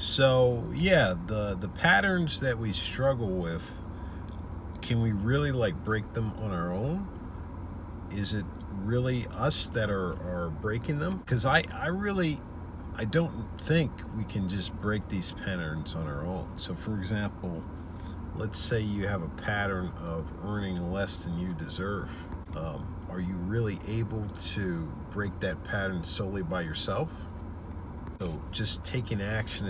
So yeah, the patterns that we struggle with, can we really like break them on our own? Is it really us that are breaking them? Because I don't think we can just break these patterns on our own. So for example, let's say you have a pattern of earning less than you deserve. Are you really able to break that pattern solely by yourself? So just taking action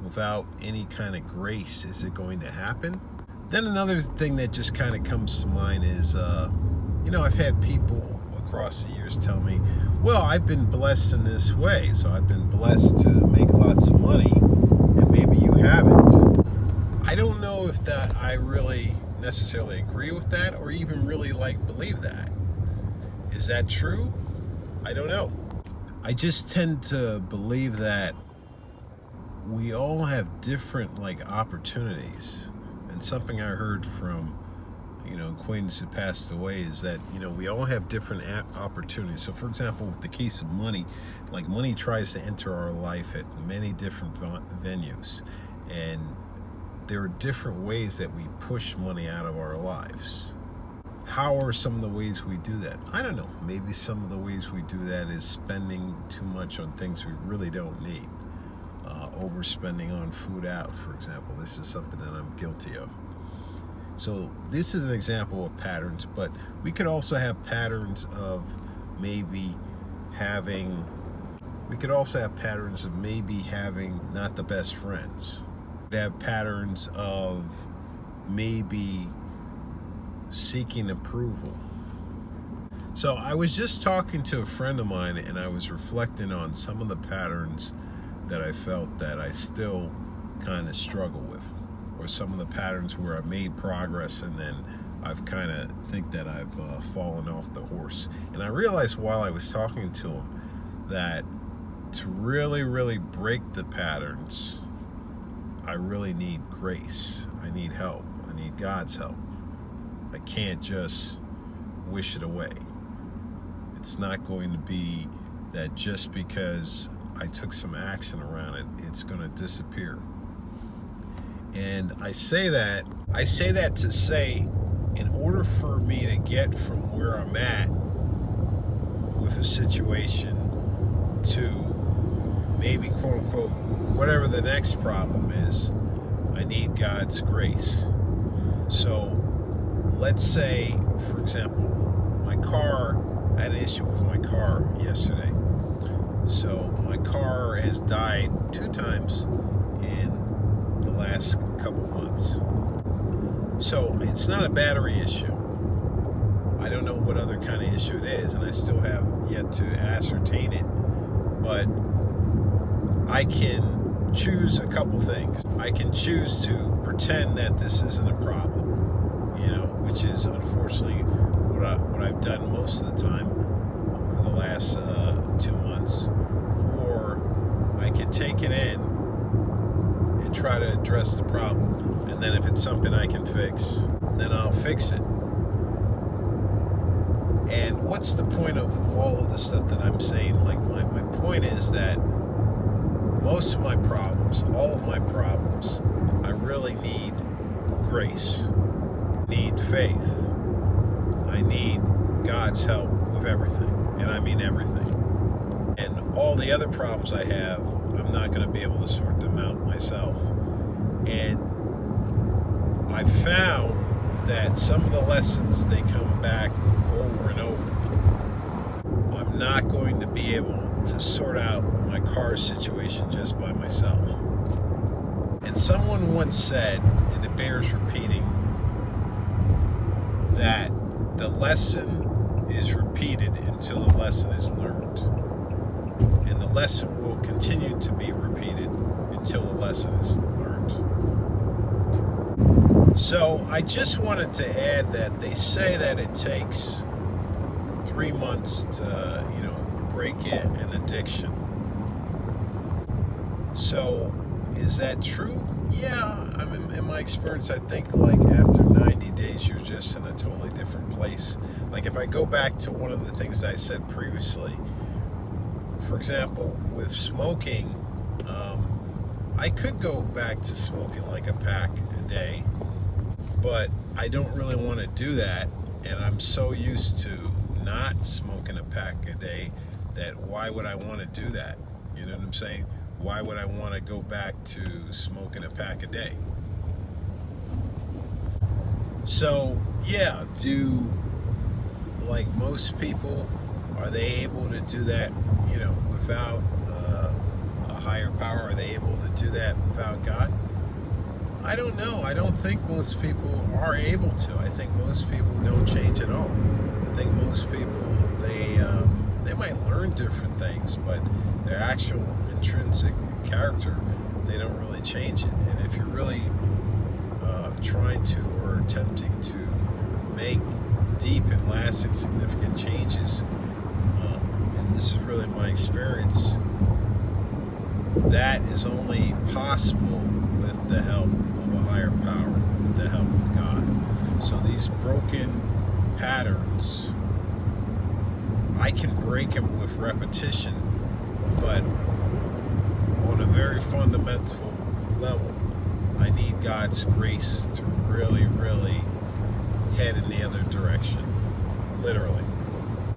without any kind of grace, is it going to happen? Then another thing that just kind of comes to mind is, I've had people across the years tell me, well, I've been blessed in this way. So I've been blessed to make lots of money, and maybe you haven't. I don't know if that I really necessarily agree with that or even really believe that. Is that true? I don't know. I just tend to believe that we all have different opportunities. And something I heard from acquaintance who passed away is that we all have different opportunities. So for example, with the case of money, money tries to enter our life at many different venues, and there are different ways that we push money out of our lives. How are some of the ways we do that? I don't know. Maybe some of the ways we do that is spending too much on things we really don't need. Overspending on food out, for example. This is something that I'm guilty of. So this is an example of patterns, but we could also have patterns of maybe having not the best friends. We have patterns of maybe seeking approval. So I was just talking to a friend of mine, and I was reflecting on some of the patterns that I felt that I still kind of struggle with, or some of the patterns where I made progress and then I've kind of think that I've fallen off the horse. And I realized while I was talking to him that to really, really break the patterns, I really need grace. I need help. I need God's help. I can't just wish it away. It's not going to be that just because I took some action around it, it's going to disappear. And I say that to say, in order for me to get from where I'm at with a situation to maybe quote unquote whatever the next problem is, I need God's grace. So let's say, for example, I had an issue with my car yesterday. So my car has died 2 times in the last couple months. So it's not a battery issue. I don't know what other kind of issue it is, and I still have yet to ascertain it. But I can choose a couple things. I can choose to pretend that this isn't a problem, which is unfortunately what I've done most of the time over the last 2 months. Or I can take it in and try to address the problem. And then if it's something I can fix, then I'll fix it. And what's the point of all of the stuff that I'm saying? My point is that most of my problems, all of my problems, I really need grace. I need faith. I need God's help with everything. And I mean everything. And all the other problems I have, I'm not going to be able to sort them out myself. And I've found that some of the lessons, they come back over and over. I'm not going to be able to sort out my car situation just by myself. And someone once said, and it bears repeating, that the lesson is repeated until the lesson is learned. And the lesson will continue to be repeated until the lesson is learned. So I just wanted to add that they say that it takes 3 months to, break an addiction. So is that true? Yeah, in my experience, I think after 90 days, you're just in a totally different place. If I go back to one of the things I said previously, for example, with smoking, I could go back to smoking like a pack a day, but I don't really want to do that, and I'm so used to not smoking a pack a day that why would I want to do that? You know what I'm saying? Why would I want to go back to smoking a pack a day? So yeah, do like most people, are they able to do that, you know, without a higher power? Are they able to do that without God? I don't know. I don't think most people are able to. I think most people don't change at all. I think most people, they might learn different things, but their actual intrinsic character, they don't really change it. And if you're really trying to or attempting to make deep and lasting significant changes, and this is really my experience, that is only possible with the help of a higher power, with the help of God. So these broken patterns, I can break them with repetition, but on a very fundamental level, I need God's grace to really, really head in the other direction, literally.